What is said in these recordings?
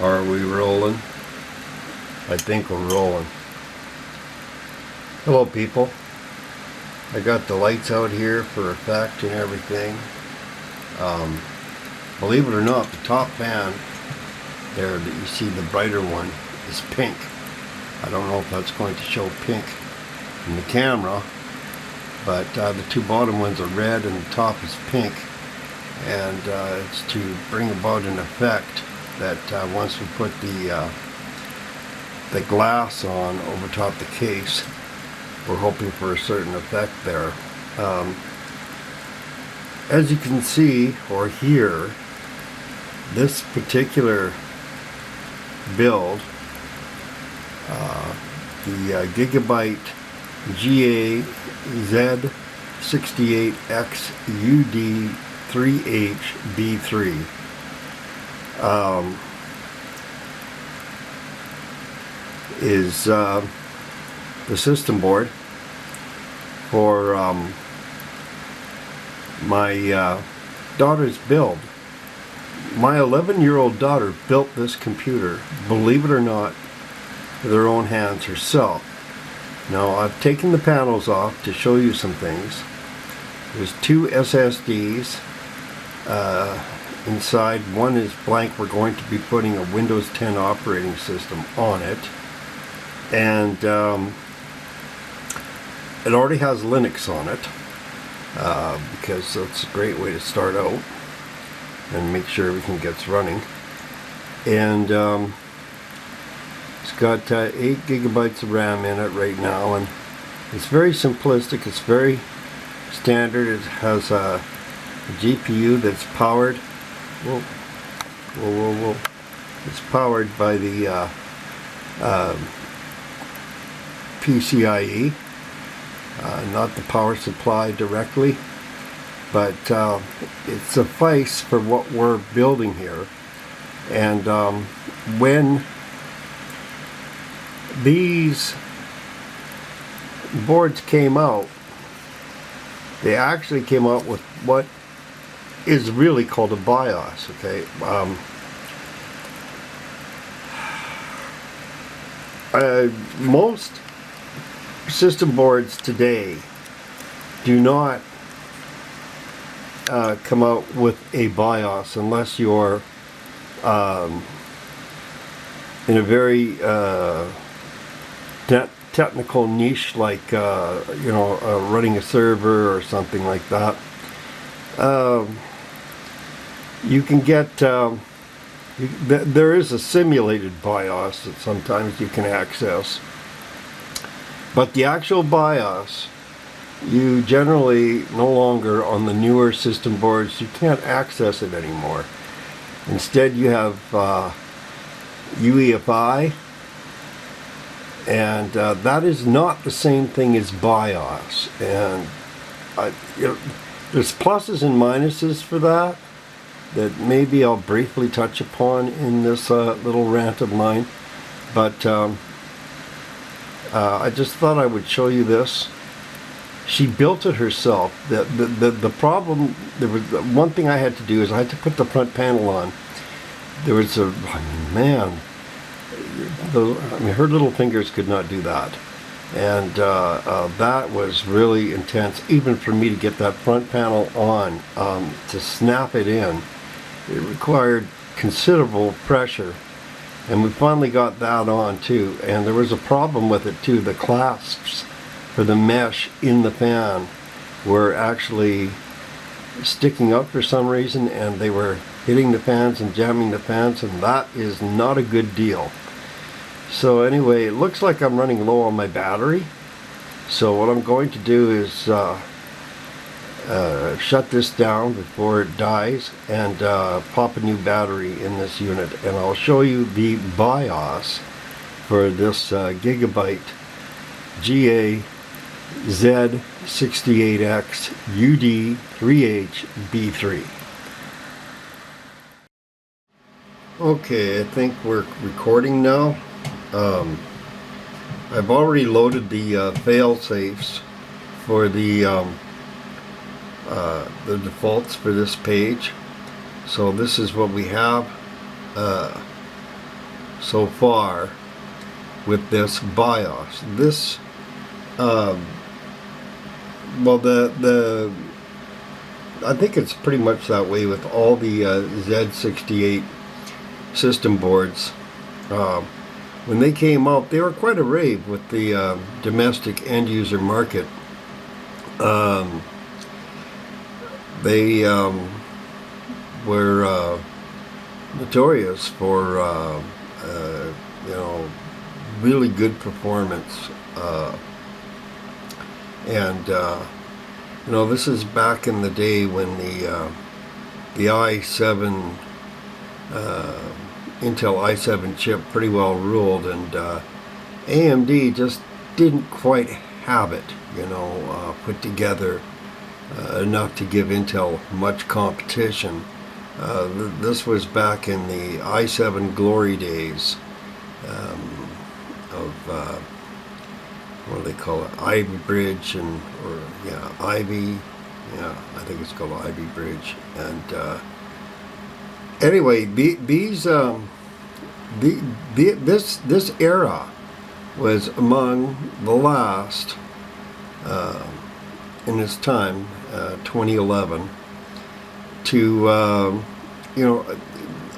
Are we rolling? I think we're rolling. Hello people. I got the lights out here for effect and everything. Believe it or not, the top fan there that you see, the brighter one, is pink. I don't know if that's going to show pink in the camera, but the two bottom ones are red and the top is pink, and it's to bring about an effect that once we put the glass on over top the case, we're hoping for a certain effect there. As you can see or hear, this particular build, the Gigabyte Z68X UD3HB3, is the system board for my daughter's build. My 11-year-old daughter built this computer, believe it or not, with her own hands herself. Now I've taken the panels off to show you some things. There's two SSDs inside. One is blank. We're going to be putting a Windows 10 operating system on it, and it already has Linux on it, because that's a great way to start out and make sure everything gets running. And it's got 8 gigabytes of RAM in it right now, and it's very simplistic. It's very standard. It has a GPU that's powered. It's powered by the PCIe, not the power supply directly, but it suffices for what we're building here. And when these boards came out, they actually came out with what is really called a BIOS. Okay, most system boards today do not come out with a BIOS unless you're in a very technical niche, like running a server or something like that. You can get there is a simulated BIOS that sometimes you can access, but the actual BIOS, you generally no longer, on the newer system boards, you can't access it anymore. Instead you have UEFI, and that is not the same thing as BIOS. And there's pluses and minuses for that maybe I'll briefly touch upon in this little rant of mine, but I just thought I would show you this. She built it herself. The problem, there was one thing I had to do, is I had to put the front panel on. There was her little fingers could not do that, and that was really intense, even for me to get that front panel on, to snap it in. It required considerable pressure, and we finally got that on too. And there was a problem with it too. The clasps for the mesh in the fan were actually sticking up for some reason, and they were hitting the fans and jamming the fans, and that is not a good deal. So anyway, it looks like I'm running low on my battery, so what I'm going to do is shut this down before it dies and pop a new battery in this unit, and I'll show you the BIOS for this Gigabyte Z68X UD3HB3. Okay, I think we're recording now. I've already loaded the fail safes for the defaults for this page. So this is what we have. so far with this BIOS. This, well, I think it's pretty much that way with all the Z68 system boards. When they came out, they were quite a rave with the domestic end user market. They were notorious for really good performance, and this is back in the day when the i7 Intel i7 chip pretty well ruled, and AMD just didn't quite have it, put together enough to give Intel much competition. This was back in the i7 glory days of what do they call it? Ivy Bridge Ivy. Yeah, I think it's called Ivy Bridge. And anyway, this era was among the last in its time, 2011, to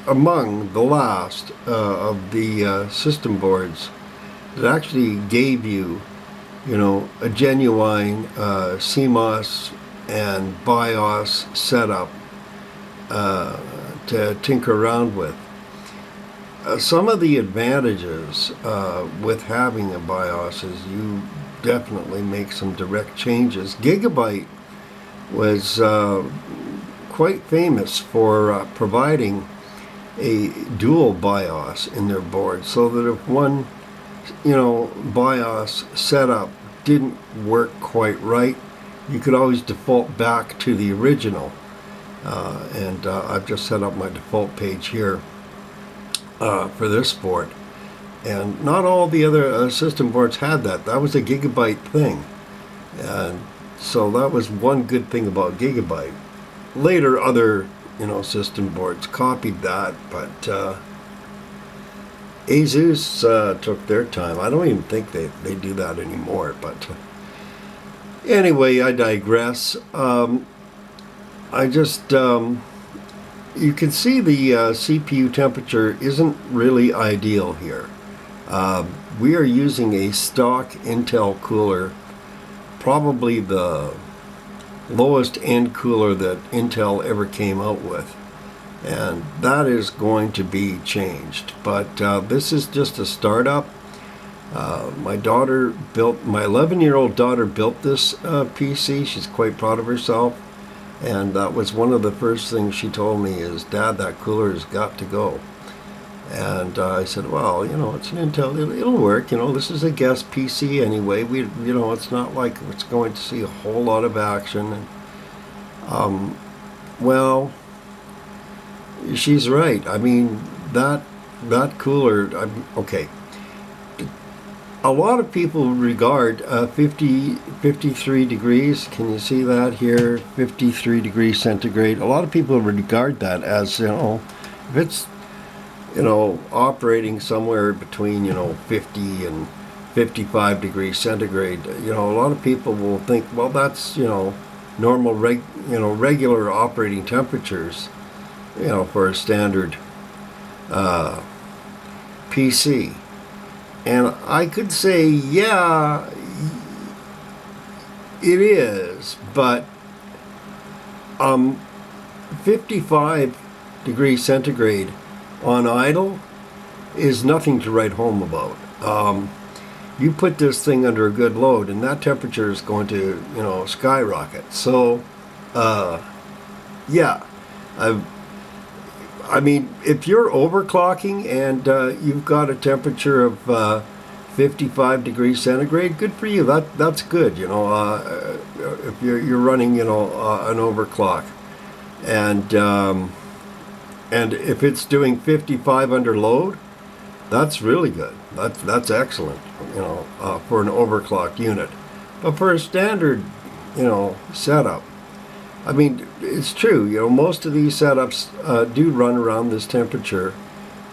among the last of the system boards that actually gave you, a genuine CMOS and BIOS setup to tinker around with. Some of the advantages with having a BIOS is you definitely make some direct changes. Gigabyte was quite famous for providing a dual BIOS in their board, so that if one BIOS setup didn't work quite right, you could always default back to the original. And I've just set up my default page here for this board. And not all the other system boards had that. That was a Gigabyte thing. And so that was one good thing about Gigabyte. Later, other system boards copied that, but Asus took their time. I don't even think they do that anymore. But anyway, I digress. I just you can see the CPU temperature isn't really ideal here. We are using a stock Intel cooler, probably the lowest end cooler that Intel ever came out with, and that is going to be changed. But this is just a startup. My 11-year-old daughter built this PC. She's quite proud of herself, and that was one of the first things she told me is, "Dad, that cooler has got to go." And I said, "Well, it's an Intel. It'll work. This is a guest PC anyway. It's not like it's going to see a whole lot of action." And well, she's right. I mean, that cooler. Okay. A lot of people regard 53 degrees. Can you see that here? 53 degrees centigrade. A lot of people regard that as if it's operating somewhere between, 50 and 55 degrees centigrade, a lot of people will think, well, that's, normal, regular operating temperatures, for a standard PC. And I could say, yeah, it is, but 55 degrees centigrade on idle is nothing to write home about. You put this thing under a good load, and that temperature is going to, skyrocket. So, yeah, I mean, if you're overclocking and you've got a temperature of 55 degrees centigrade, good for you. That's good. If you're running, an overclock, and if it's doing 55 under load, that's really good. That's excellent, for an overclocked unit. But for a standard, setup, I mean, it's true. Most of these setups do run around this temperature,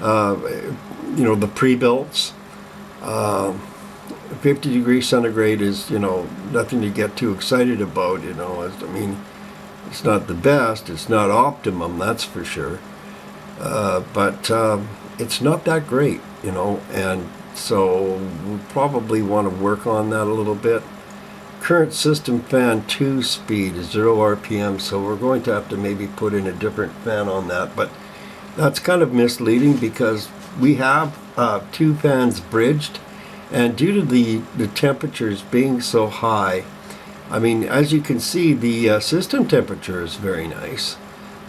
You know, the pre-builts. 50 degrees centigrade is, you know, nothing to get too excited about, you know. I mean, it's not the best, it's not optimum, that's for sure. But it's not that great, you know, and so we'll probably want to work on that a little bit. Current system fan 2 speed is 0 RPM, so we're going to have to maybe put in a different fan on that, but that's kind of misleading because we have 2 fans bridged, and due to the temperatures being so high, I mean, as you can see, the system temperature is very nice,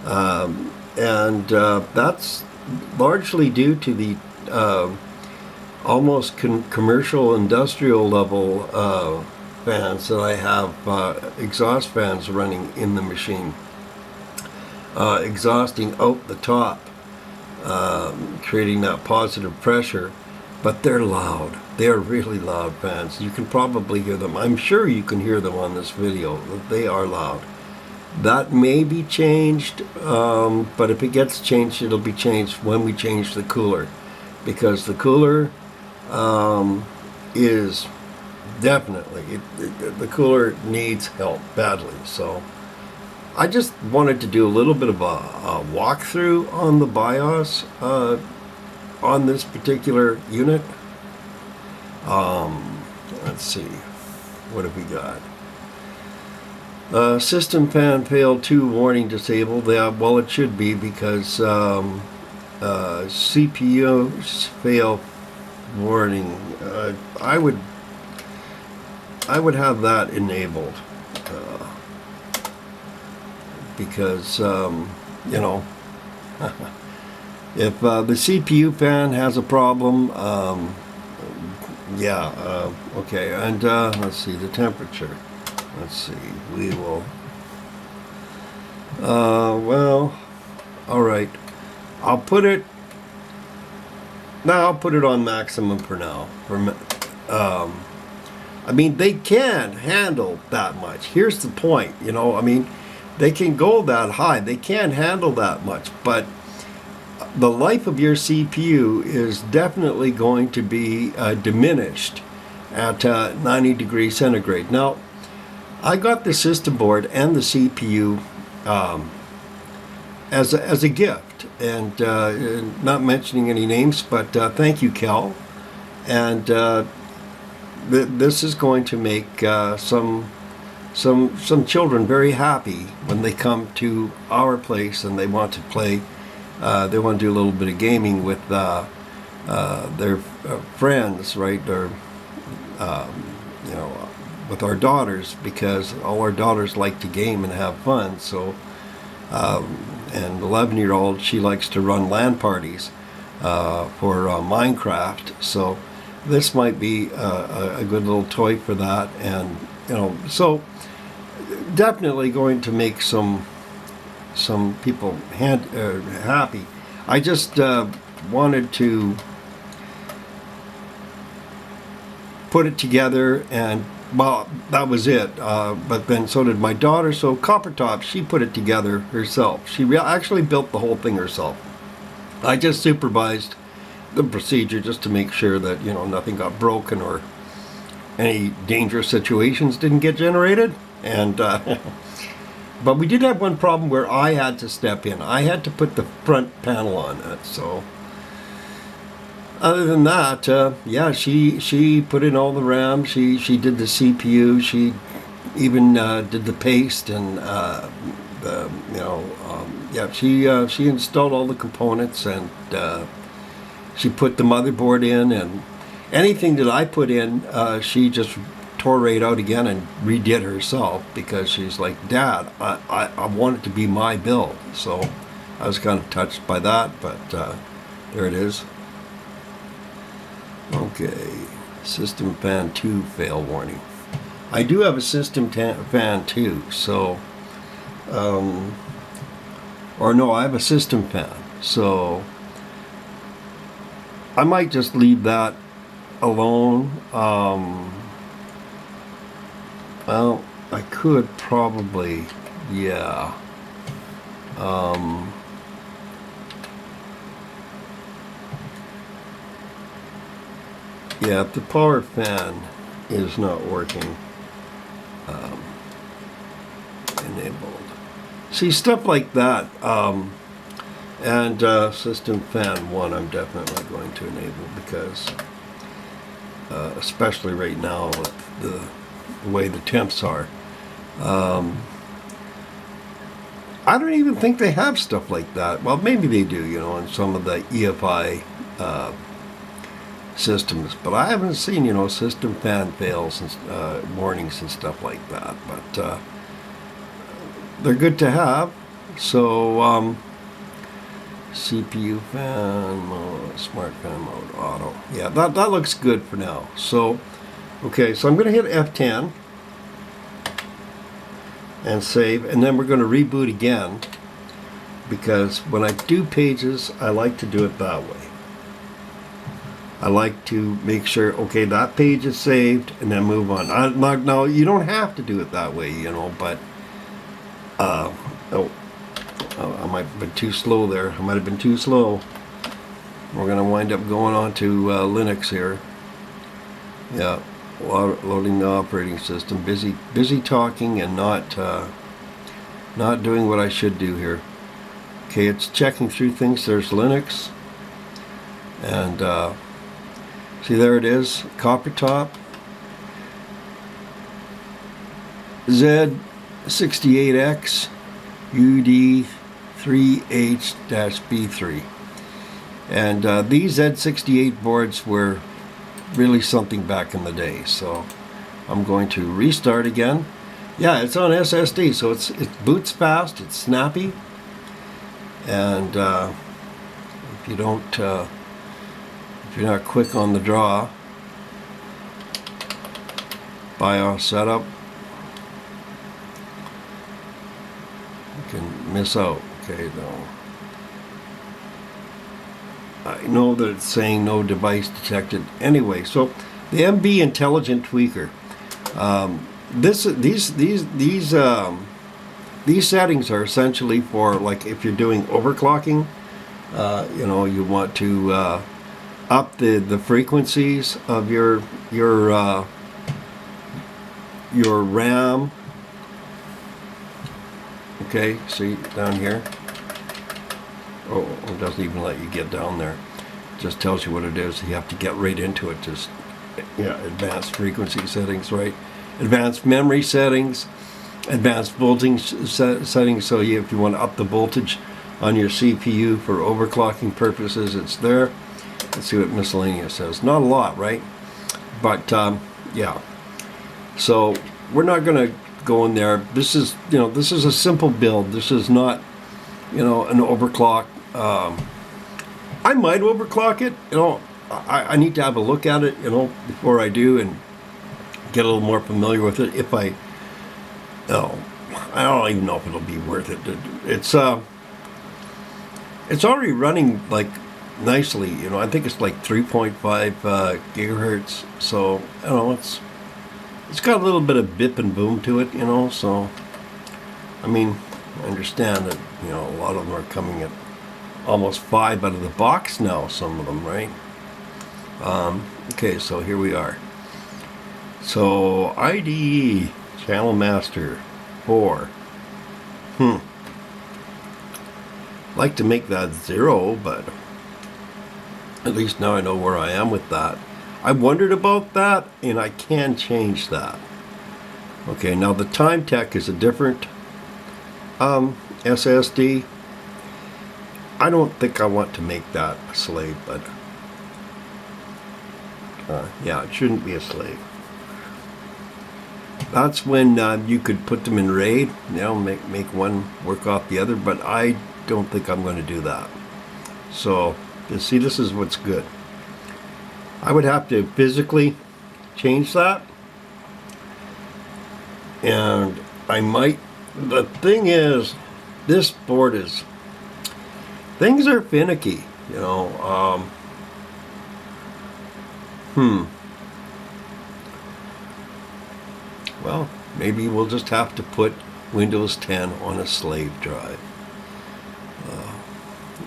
and that's largely due to the almost commercial industrial level fans that I have, exhaust fans running in the machine, exhausting out the top, creating that positive pressure. But they're loud. They're really loud fans. You can probably hear them. I'm sure you can hear them on this video. They are loud. That may be changed, but if it gets changed, it'll be changed when we change the cooler, because the cooler is definitely, the cooler needs help badly. So I just wanted to do a little bit of a walkthrough on the BIOS on this particular unit. Let's see, what have we got? System fan failed 2 warning disabled. Yeah, well, it should be, because CPU fail warning. I would have that enabled, because you know, if the CPU fan has a problem, yeah, okay, and let's see, the temperature. Let's see, we will, well, alright, I'll put it on maximum for now. I mean, they can handle that much. Here's the point, you know, I mean, they can go that high, they can handle that much, but the life of your CPU is definitely going to be diminished at 90 degrees centigrade. Now, I got the system board and the CPU as a gift, and not mentioning any names, but thank you, Cal. And this is going to make some children very happy when they come to our place and they want to play. They want to do a little bit of gaming with their friends, right? Or you know, with our daughters, because all our daughters like to game and have fun. So, and 11-year-old, she likes to run LAN parties for Minecraft. So this might be a good little toy for that, and you know, so definitely going to make some people happy. I just wanted to put it together, and well, that was it. But then so did my daughter. So Coppertop, she put it together herself. She actually built the whole thing herself. I just supervised the procedure just to make sure that, you know, nothing got broken or any dangerous situations didn't get generated. And but we did have one problem where I had to step in. I had to put the front panel on it. So other than that, yeah, she put in all the RAM. She did the CPU. She even did the paste, and you know, yeah, she installed all the components, and she put the motherboard in, and anything that I put in, she just tore right out again and redid herself, because she's like, Dad, I want it to be my build. So I was kind of touched by that, but there it is. Okay, system fan 2 fail warning. I do have a system fan 2, so or no, I have a system fan, so I might just leave that alone. Well, I could probably, yeah. Yeah, if the power fan is not working, enabled. See, stuff like that. And system fan 1 I'm definitely going to enable because especially right now with the way the temps are. I don't even think they have stuff like that. Well, maybe they do, you know, in some of the EFI systems, but I haven't seen, you know, system fan fails and warnings and stuff like that. But they're good to have. So CPU fan mode, smart fan mode, auto. Yeah, that looks good for now. So, okay, so I'm going to hit F10 and save, and then we're going to reboot again because when I do pages, I like to do it that way. I like to make sure, okay, that page is saved, and then move on. Now, you don't have to do it that way, you know, but I might have been too slow there. I might have been too slow. We're going to wind up going on to Linux here. Yeah, loading the operating system. Busy talking and not doing what I should do here. Okay, it's checking through things. There's Linux. And see, there it is. Copper top. Z68X UD3H-B3. And these Z68 boards were really something back in the day. So I'm going to restart again. Yeah, it's on SSD, so it boots fast, it's snappy. And if you don't, if you're not quick on the draw, BIOS setup, you can miss out. Okay, no. I know that it's saying no device detected. Anyway, so the MB Intelligent Tweaker. These settings are essentially for, like, if you're doing overclocking. You know, you want to up the frequencies of your RAM. Okay, see down here. Oh, it doesn't even let you get down there. It just tells you what it is. You have to get right into it. Just, yeah, advanced frequency settings, right? Advanced memory settings, advanced voltage settings. So if you want to up the voltage on your CPU for overclocking purposes, it's there. Let's see what miscellaneous says. Not a lot, right? But yeah. So we're not going to go in there. This is, you know, this is a simple build. This is not, you know, an overclock. I might overclock it, you know. I need to have a look at it, you know, before I do and get a little more familiar with it. If I, oh, I don't even know if it'll be worth it. It's already running like nicely, you know. I think it's like 3.5 gigahertz. So I don't know, it's got a little bit of bip and boom to it, you know. So I mean, I understand that, you know, a lot of them are coming at almost 5 out of the box now, some of them, right? Okay, so here we are. So IDE channel master 4. Like to make that 0, but at least now I know where I am with that. I wondered about that, and I can change that. Okay, now the time tech is a different SSD. I don't think I want to make that a slave, but yeah, it shouldn't be a slave. That's when you could put them in RAID, you know, make one work off the other, but I don't think I'm going to do that. So, you see, this is what's good. I would have to physically change that, and I might. The thing is, this board is, things are finicky, you know. Well, maybe we'll just have to put Windows 10 on a slave drive.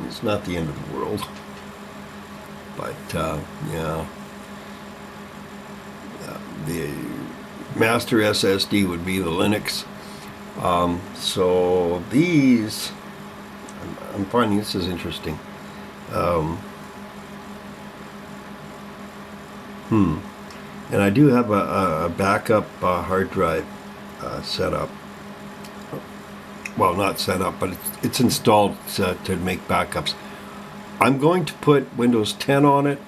It's not the end of the world. But, yeah. the master SSD would be the Linux. So these, I'm finding this is interesting. And I do have a backup hard drive set up. Well, not set up, but it's installed to make backups. I'm going to put Windows 10 on it,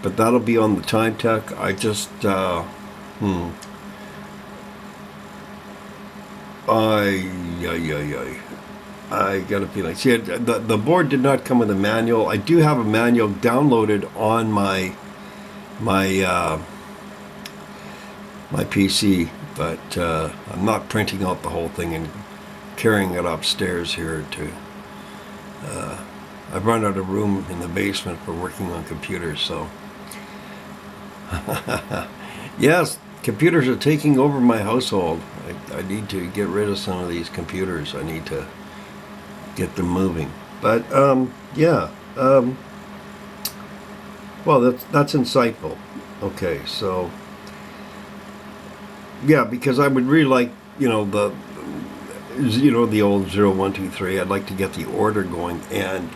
but that'll be on the Time Tech. I just, I got a feeling. See, the board did not come with a manual. I do have a manual downloaded on my PC, but I'm not printing out the whole thing and carrying it upstairs here to. I've run out of room in the basement for working on computers, so. Yes, computers are taking over my household. I need to get rid of some of these computers. I need to get them moving. But yeah, well, that's insightful. Okay, so yeah, because I would really like, the old 0123. I'd like to get the order going, and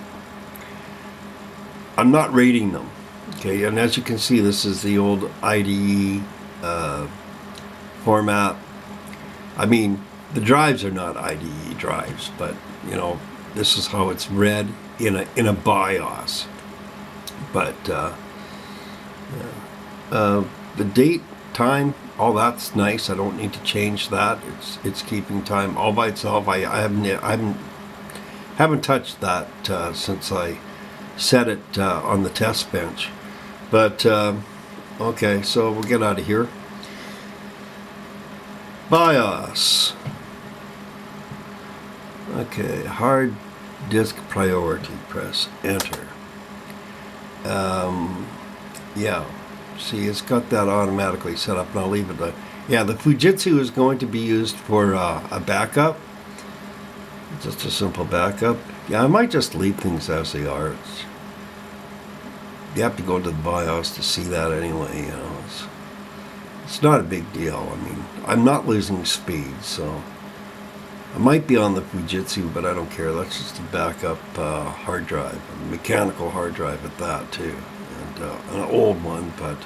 I'm not rating them. Okay, and as you can see, this is the old IDE format. I mean, the drives are not IDE drives, but this is how it's read in a BIOS. But the date, time, all that's nice. I don't need to change that. It's keeping time all by itself. I haven't touched that since I set it on the test bench. But okay, so we'll get out of here. BIOS. Okay, hard disk priority. Press enter. Yeah, see, it's got that automatically set up, and I'll leave it there. Yeah, the Fujitsu is going to be used for a backup. Just a simple backup. Yeah, I might just leave things as they are. You have to go to the BIOS to see that anyway, It's not a big deal. I mean, I'm not losing speed, so I might be on the Fujitsu, but I don't care. That's just a backup hard drive, a mechanical hard drive at that too, and an old one, but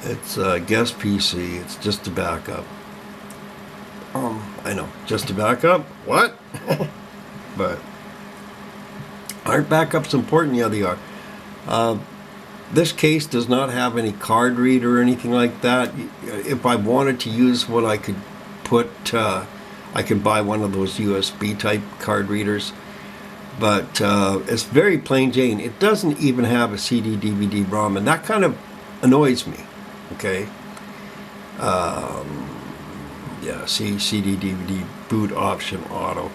it's a guest PC. It's just a backup. I know, just a backup. What? But aren't backups important? Yeah, they are. This case does not have any card reader or anything like that. If I wanted to use what I could put, I could buy one of those USB type card readers. But it's very plain Jane. It doesn't even have a CD, DVD, ROM, and that kind of annoys me. Okay. Yeah, see, CD, DVD, boot option, auto.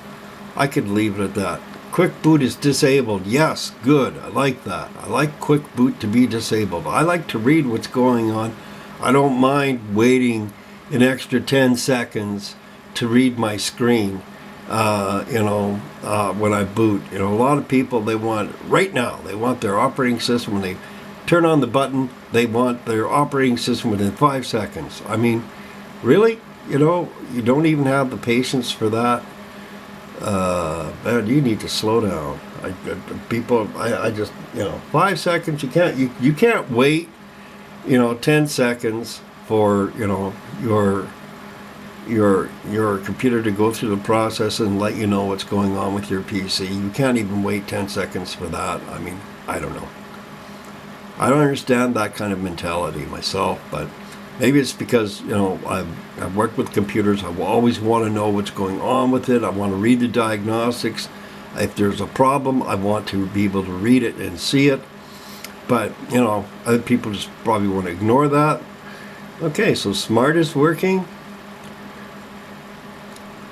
I could leave it at that. Quick boot is disabled. Yes, good. I like that. I like quick boot to be disabled. I like to read what's going on. I don't mind waiting an extra 10 seconds to read my screen, when I boot. A lot of people, they want, right now, they want their operating system. When they turn on the button, they want their operating system within 5 seconds. I mean, really? You don't even have the patience for that. Man, you need to slow down. People, I just, 5 seconds. You can't wait, 10 seconds for, your computer to go through the process and let you know what's going on with your PC. You can't even wait 10 seconds for that. I mean, I don't know. I don't understand that kind of mentality myself, but maybe it's because, I've worked with computers. I will always want to know what's going on with it. I want to read the diagnostics. If there's a problem, I want to be able to read it and see it. But, other people just probably want to ignore that. Okay, so Smart is working.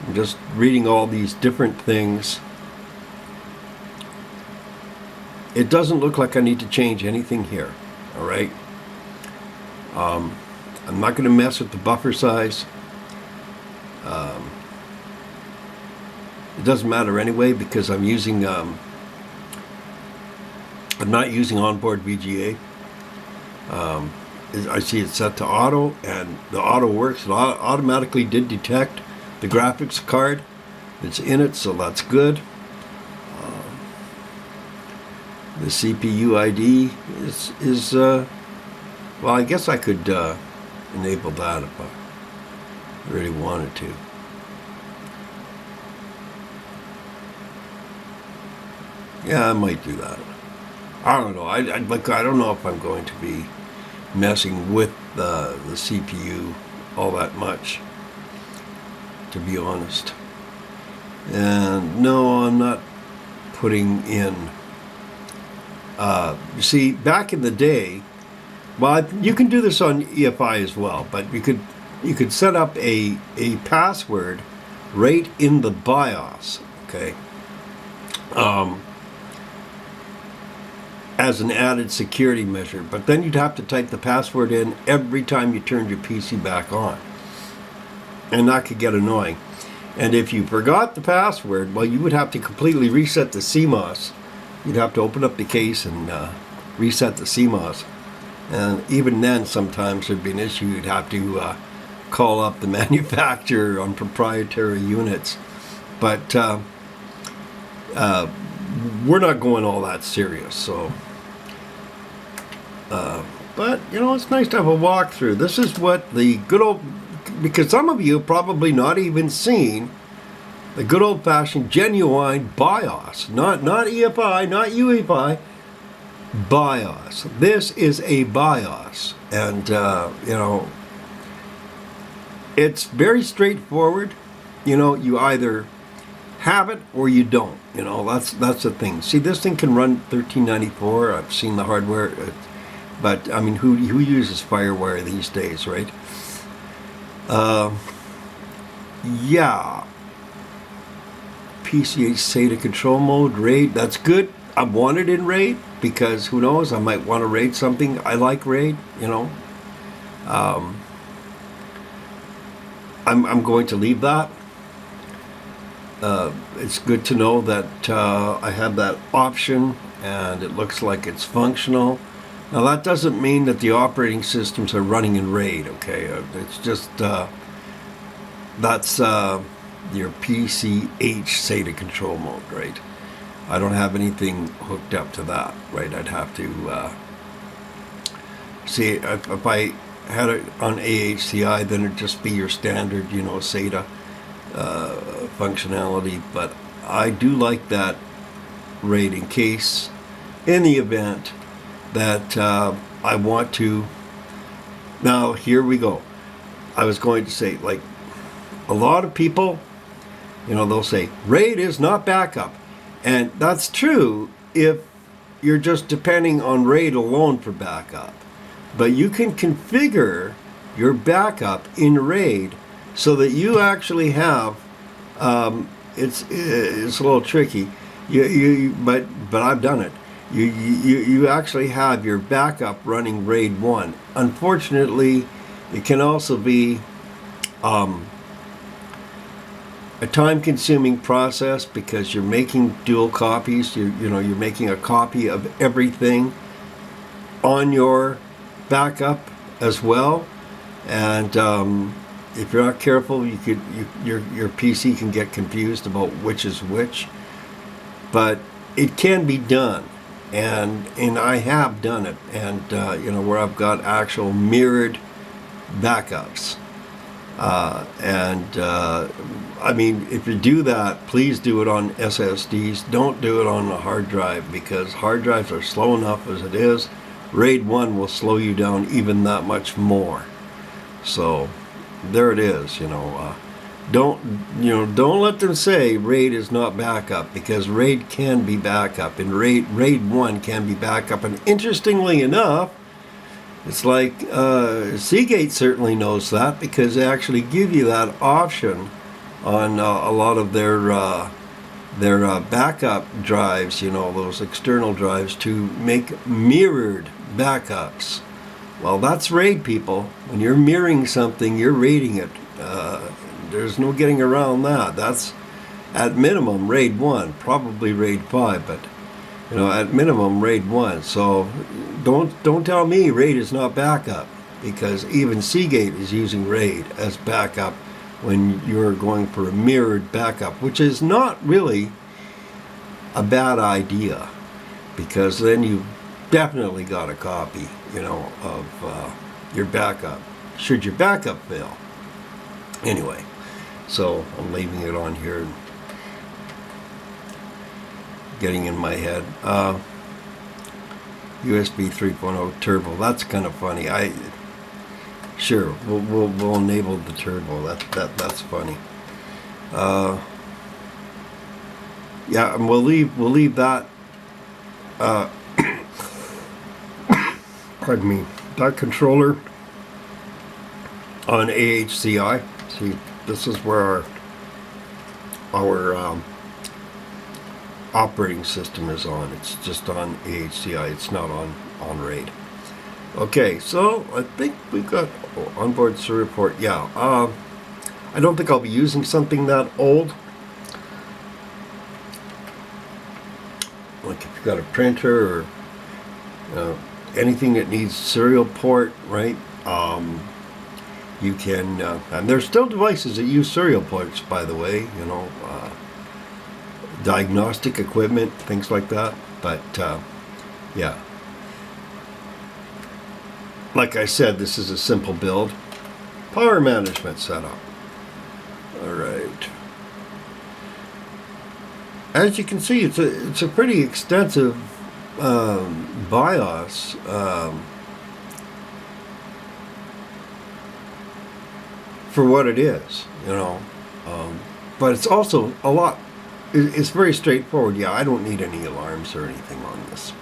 I'm just reading all these different things. It doesn't look like I need to change anything here. All right. I'm not going to mess with the buffer size. It doesn't matter anyway because I'm using. I'm not using onboard VGA. I see it's set to auto, and the auto works. It automatically did detect the graphics card that's in it, so that's good. The CPU ID is well, I guess I could enable that if I really wanted to. Yeah, I might do that. I don't know. I don't know if I'm going to be messing with the CPU all that much, to be honest. And no, I'm not putting in. You see, back in the day, well, you can do this on EFI as well, but you could set up a password right in the BIOS, okay, as an added security measure. But then you'd have to type the password in every time you turned your PC back on, and that could get annoying. And if you forgot the password, well, you would have to completely reset the CMOS. You'd have to open up the case and reset the CMOS. And even then, sometimes there'd be an issue. You'd have to call up the manufacturer on proprietary units. But we're not going all that serious. So, but, you know, it's nice to have a walkthrough. This is what the good old... Because some of you have probably not even seen the good old-fashioned genuine BIOS, not EFI, not UEFI, BIOS. This is a BIOS, and you know, it's very straightforward. You know, you either have it or you don't. You know, that's the thing. See, this thing can run 1394. I've seen the hardware, but I mean, who uses FireWire these days, right? Yeah. PCH SATA control mode, RAID, that's good. I want it in RAID because who knows, I might want to RAID something. I like RAID, you know. I'm going to leave that. It's good to know that I have that option and it looks like it's functional. Now that doesn't mean that the operating systems are running in RAID, okay? It's just, that's your PCH SATA control mode, right? I don't have anything hooked up to that, right? I'd have to, see, if I had it on AHCI, then it'd just be your standard, you know, SATA functionality, but I do like that RAID in case, in the event that I want to. Now here we go. I was going to say, like, a lot of people, you know, they'll say RAID is not backup, and that's true if you're just depending on RAID alone for backup. But you can configure your backup in RAID so that you actually have it's a little tricky, but I've done it. You actually have your backup running RAID 1. Unfortunately, it can also be a time-consuming process because you're making dual copies. You're making a copy of everything on your backup as well, and if you're not careful, your PC can get confused about which is which. But it can be done. And I have done it, and you know, where I've got actual mirrored backups, I mean, if you do that, please do it on SSDs. Don't do it on a hard drive because hard drives are slow enough as it is. RAID 1 will slow you down even that much more. So there it is. You know, don't let them say RAID is not backup, because RAID can be backup, and RAID 1 can be backup. And interestingly enough, it's like Seagate certainly knows that, because they actually give you that option on a lot of their backup drives, you know, those external drives, to make mirrored backups. Well, that's RAID, people. When you're mirroring something, you're RAIDing it. There's no getting around that. That's at minimum RAID 1, probably RAID 5, but you know, at minimum RAID 1. So don't tell me RAID is not backup. because even Seagate is using RAID as backup when you're going for a mirrored backup, which is not really a bad idea, because then you definitely got a copy, of your backup, should your backup fail. Anyway, so I'm leaving it on here, getting in my head. USB 3.0 turbo, that's kind of funny. Sure, we'll enable the turbo. That's funny. Yeah, and we'll leave that. Pardon me. That controller on AHCI. See, this is where our operating system is on. It's just on AHCI. It's not on RAID. Okay, so I think we've got onboard serial port. Yeah, I don't think I'll be using something that old. Like if you've got a printer or anything that needs serial port, right? You can, and there's still devices that use serial ports, by the way. Diagnostic equipment, things like that. But yeah. Like I said, this is a simple build. Power management setup. Alright. As you can see, it's a pretty extensive BIOS. For what it is, but it's also a lot. It's very straightforward. Yeah, I don't need any alarms or anything on this.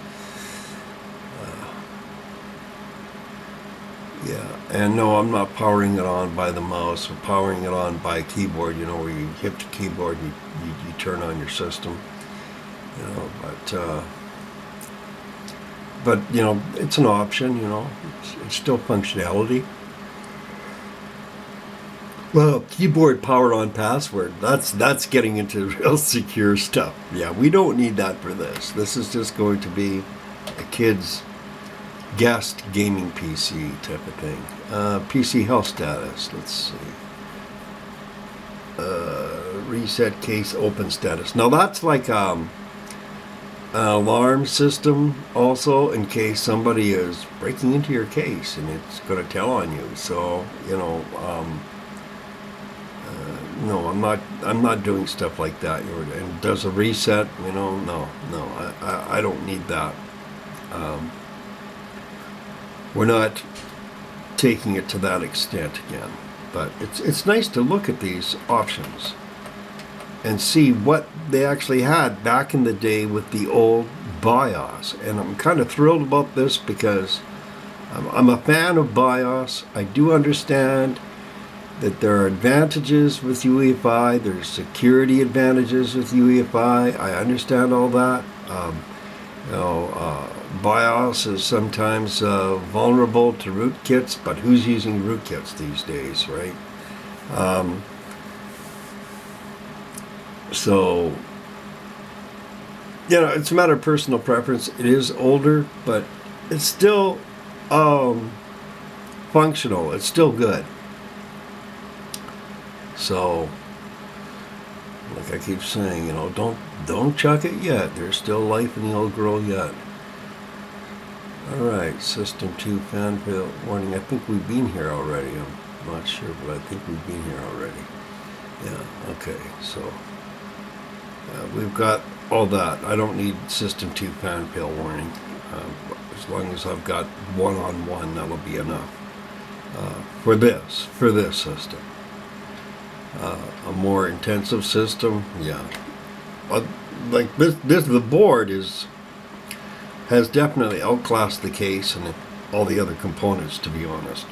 Yeah, and no, I'm not powering it on by the mouse or powering it on by keyboard, where you hit the keyboard and you turn on your system, but it's an option, it's still functionality. Well, keyboard powered on password, that's getting into real secure stuff. Yeah, we don't need that for this. This is just going to be a kid's guest gaming PC type of thing. PC health status, let's see. Reset case open status. Now that's like an alarm system also, in case somebody is breaking into your case and it's going to tell on you. So, no, I'm not doing stuff like that. And does a reset, no, I don't need that. We're not taking it to that extent again, but it's nice to look at these options and see what they actually had back in the day with the old BIOS. And I'm kind of thrilled about this because I'm a fan of BIOS. I do understand that there are advantages with UEFI, there's security advantages with UEFI. I understand all that. BIOS is sometimes vulnerable to rootkits, but who's using rootkits these days, right? So, it's a matter of personal preference. It is older, but it's still functional. It's still good. So, like I keep saying, don't chuck it yet. There's still life in the old girl yet. Alright, System 2 fan fail warning. I think we've been here already. I'm not sure, but I think we've been here already. Yeah, okay, so we've got all that. I don't need System 2 fan fail warning. As long as I've got one-on-one, that'll be enough for this system. A more intensive system, yeah. Like this, the board has definitely outclassed the case and all the other components, to be honest.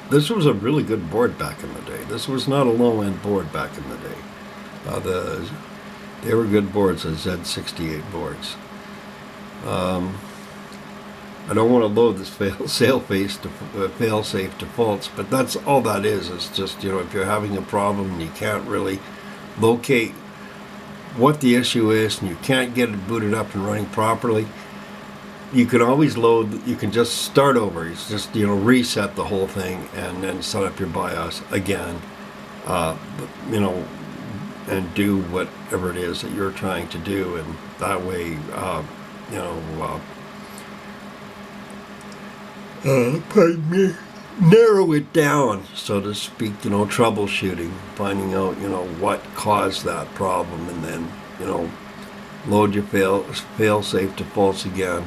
This was a really good board back in the day. This was not a low-end board back in the day. They were good boards, the Z68 boards. I don't want to load this fail-safe defaults, but that's all that is just, if you're having a problem and you can't really locate what the issue is and you can't get it booted up and running properly, you can always load, you can just start over. It's just, reset the whole thing and then set up your BIOS again, you know, and do whatever it is that you're trying to do. And that way, you know, pardon me, narrow it down, so to speak, troubleshooting, finding out, what caused that problem, and then, load your fail-safe defaults again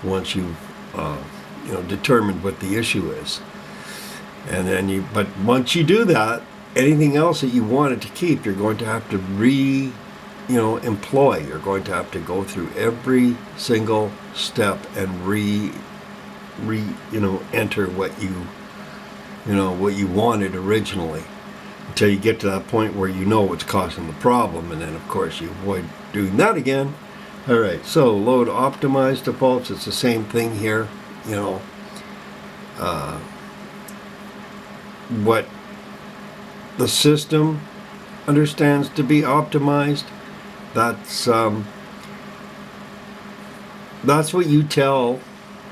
once you've, determined what the issue is. And then but once you do that, anything else that you wanted to keep, you're going to have to employ. You're going to have to go through every single step and enter what you wanted originally, until you get to that point where you know what's causing the problem, and then of course you avoid doing that again. All right, so load optimized defaults. It's the same thing here. What the system understands to be optimized, that's what you tell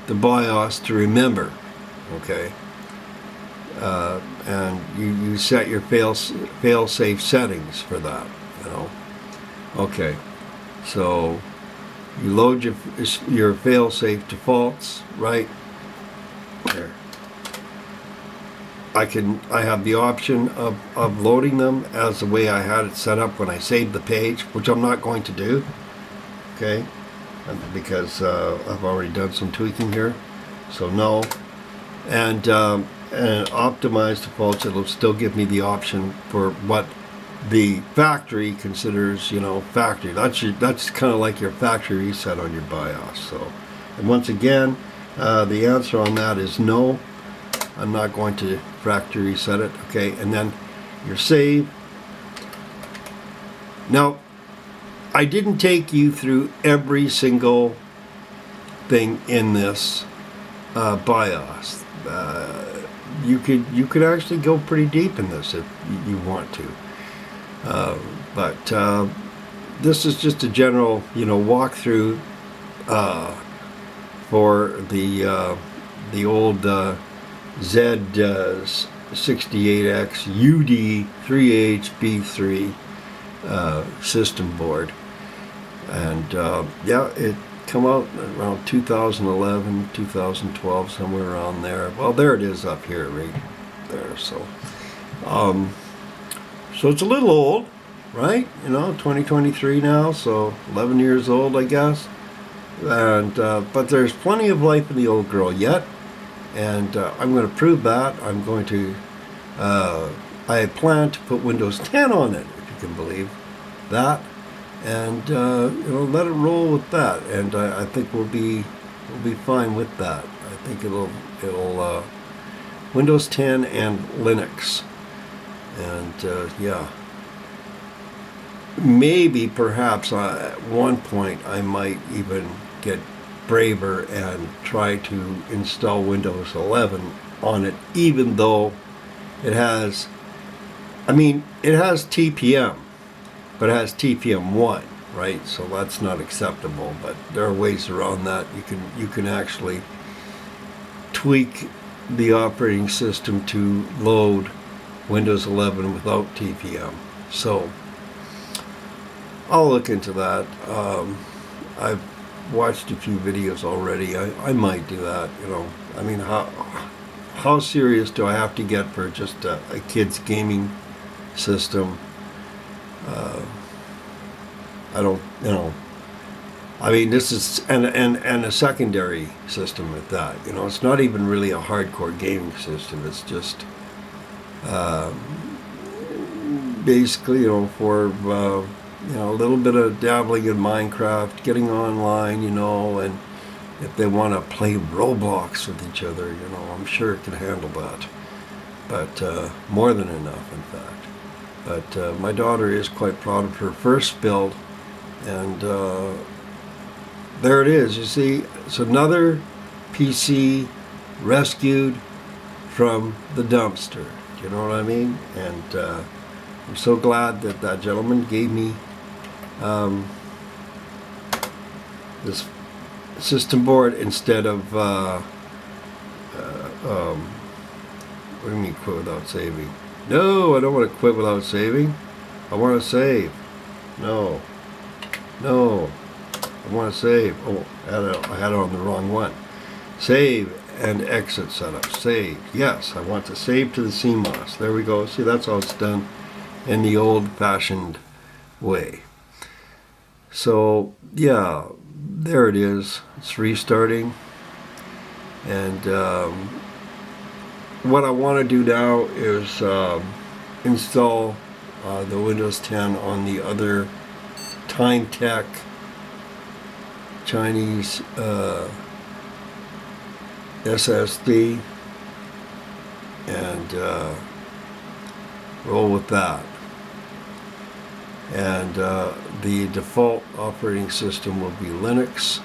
the BIOS to remember, okay? And you set your fail-safe settings for that, Okay, so you load your fail-safe defaults, right? There. I have the option of loading them as the way I had it set up when I saved the page, which I'm not going to do, okay? Because I've already done some tweaking here, so no. And optimized defaults, it'll still give me the option for what the factory considers, factory. That's kind of like your factory reset on your BIOS. So, and once again, the answer on that is no. I'm not going to factory reset it. Okay, and then your save. Now, I didn't take you through every single thing in this BIOS. You could actually go pretty deep in this if you want to. But this is just a general, walkthrough for the old Z68X UD3HB3 system board. And yeah, it come out around 2011, 2012, somewhere around there. Well, there it is up here, right there. So so it's a little old, right? 2023 now, so 11 years old, I guess. And but there's plenty of life in the old girl yet, and I'm going to prove that. I'm going to I plan to put Windows 10 on it, if you can believe that, and let it roll with that. And I think we'll be fine with that. I think it'll Windows 10 and Linux. And yeah, maybe perhaps at one point I might even get braver and try to install Windows 11 on it, even though it has, it has TPM, but it has TPM 1, right? So that's not acceptable, but there are ways around that. You can actually tweak the operating system to load Windows 11 without TPM. So I'll look into that. I've watched a few videos already. I might do that. How serious do I have to get for just a kid's gaming system? I don't. This is and a secondary system with that. It's not even really a hardcore gaming system. It's just basically, for a little bit of dabbling in Minecraft, getting online, and if they want to play Roblox with each other, I'm sure it can handle that. But more than enough, in fact. But my daughter is quite proud of her first build, and there it is. You see, it's another PC rescued from the dumpster. You know what I mean? And I'm so glad that that gentleman gave me this system board instead of what do you mean quit without saving? No, I don't want to quit without saving. I want to save. No, I want to save. Oh, I had it on the wrong one. Save and exit setup. Save. Yes, I want to save to the CMOS. There we go. See, that's how it's done in the old-fashioned way. So yeah, there it is. It's restarting. And what I want to do now is install the Windows 10 on the other Time Tech Chinese SSD and roll with that. And the default operating system will be Linux,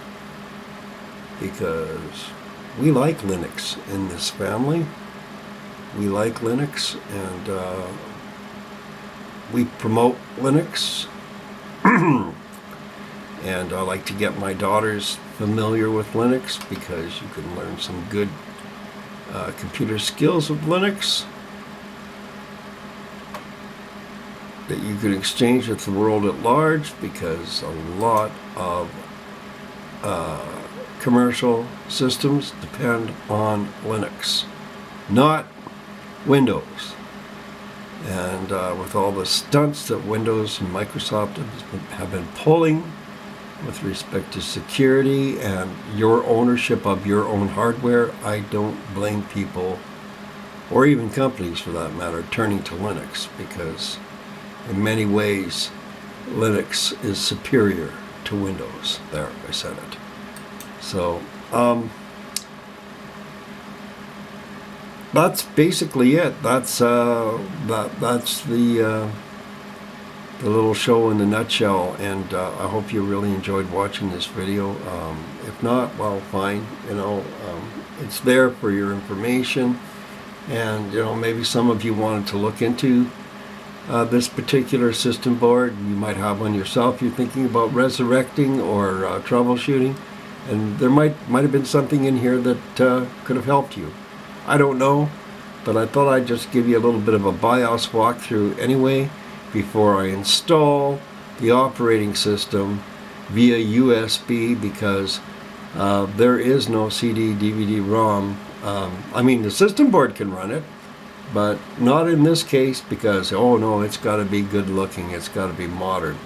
because we like Linux in this family. We like Linux, and we promote Linux. And I like to get my daughters familiar with Linux, because you can learn some good computer skills with Linux that you can exchange with the world at large, because a lot of commercial systems depend on Linux, not Windows. And with all the stunts that Windows and Microsoft have been pulling with respect to security and your ownership of your own hardware, I don't blame people, or even companies for that matter, turning to Linux, because in many ways Linux is superior to Windows. There, I said it. So that's basically it. That's that's the little show in the nutshell, and I hope you really enjoyed watching this video. If not, well, fine. It's there for your information, and maybe some of you wanted to look into this particular system board. You might have one yourself you're thinking about resurrecting or troubleshooting, and there might have been something in here that could have helped you. I don't know, but I thought I'd just give you a little bit of a BIOS walkthrough anyway before I install the operating system via USB, because there is no CD, DVD, ROM. I mean, the system board can run it, but not in this case, because, oh no, it's got to be good looking, it's got to be modern.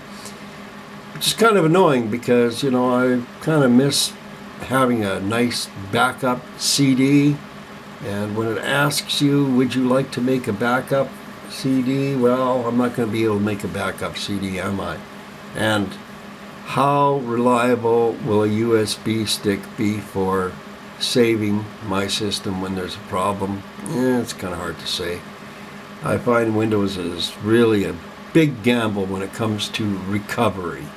Which is kind of annoying, because, I kind of miss having a nice backup CD. And when it asks you, would you like to make a backup CD? Well, I'm not going to be able to make a backup CD, am I? And how reliable will a USB stick be for saving my system when there's a problem? It's kind of hard to say. I find Windows is really a big gamble when it comes to recovery.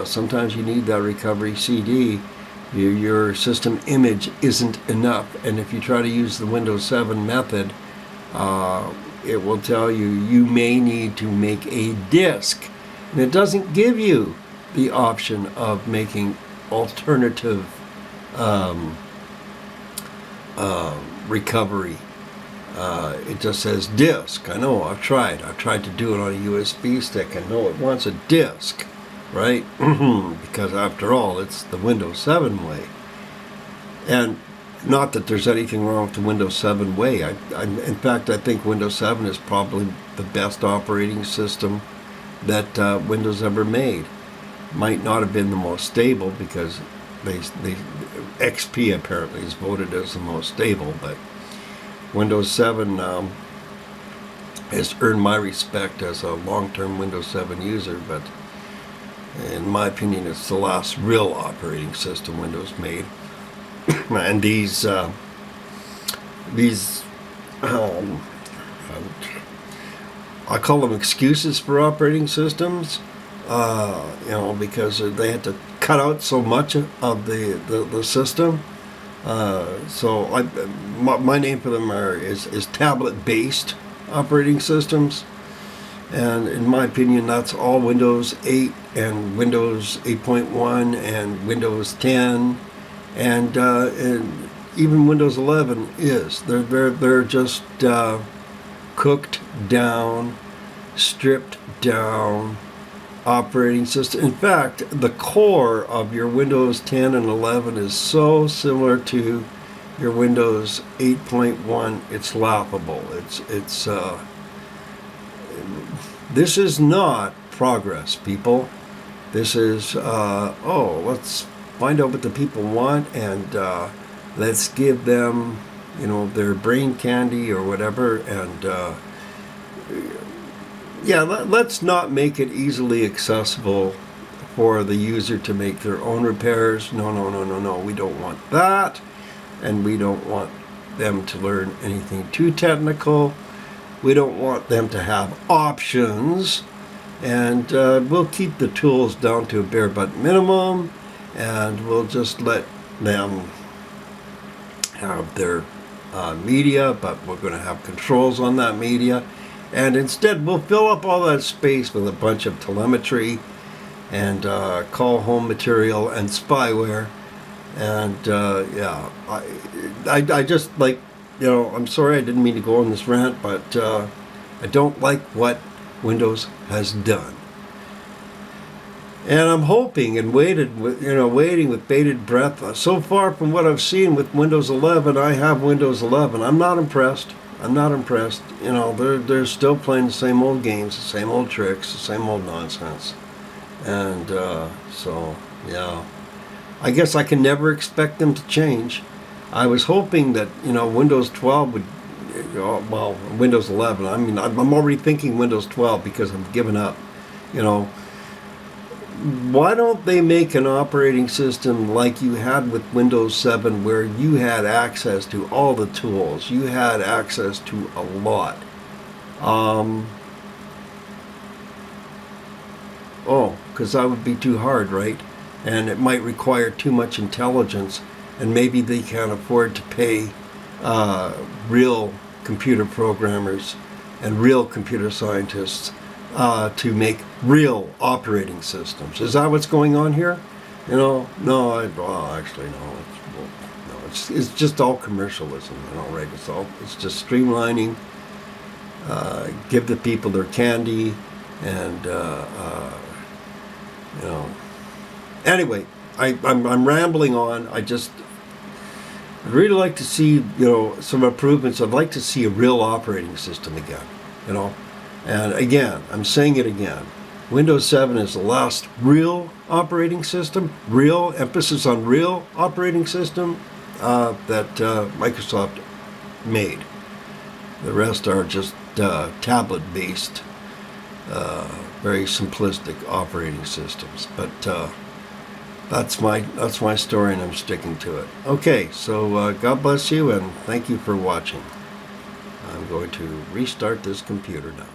Sometimes you need that recovery CD. Your system image isn't enough, and if you try to use the Windows 7 method, it will tell you may need to make a disk, and it doesn't give you the option of making alternative recovery. It just says disk. I know, I've tried to do it on a USB stick, and no, it wants a disk, right? Because after all, it's the Windows 7 way. And not that there's anything wrong with the Windows 7 way. In fact, I think Windows 7 is probably the best operating system that Windows ever made. Might not have been the most stable, because XP apparently is voted as the most stable, but Windows 7 has earned my respect as a long-term Windows 7 user, but in my opinion, it's the last real operating system Windows made. And these I call them excuses for operating systems, because they had to cut out so much of the system. So my name for them is tablet-based operating systems. And in my opinion, that's all Windows 8 and Windows 8.1 and Windows 10 and even Windows 11 is. They're just cooked down, stripped down operating system. In fact, the core of your Windows 10 and 11 is so similar to your Windows 8.1. It's laughable. This is not progress, people. This is let's find out what the people want and let's give them, their brain candy or whatever, and let's not make it easily accessible for the user to make their own repairs. No. We don't want that, and we don't want them to learn anything too technical. We don't want them to have options, and we'll keep the tools down to a bare but minimum, and we'll just let them have their media, but we're going to have controls on that media. And instead, we'll fill up all that space with a bunch of telemetry and call home material and spyware. And I just like, I'm sorry I didn't mean to go on this rant, but I don't like what Windows has done. And I'm hoping and waiting with bated breath. So far from what I've seen with Windows 11, I have Windows 11. I'm not impressed. They're still playing the same old games, the same old tricks, the same old nonsense. And I guess I can never expect them to change. I was hoping that, Windows 12 would, Windows 11. I mean, I'm already thinking Windows 12 because I've given up, Why don't they make an operating system like you had with Windows 7 where you had access to all the tools? You had access to a lot. Because that would be too hard, right? And it might require too much intelligence, and maybe they can't afford to pay real computer programmers and real computer scientists to make real operating systems. Is that what's going on here? No. It's just all commercialism, right? It's just streamlining. Give the people their candy, and Anyway, I'm rambling on. I'd really like to see some improvements. I'd like to see a real operating system again. And again, I'm saying it again, Windows 7 is the last real operating system, real emphasis on real operating system that Microsoft made. The rest are just tablet-based, very simplistic operating systems. But that's my story, and I'm sticking to it. Okay, so God bless you, and thank you for watching. I'm going to restart this computer now.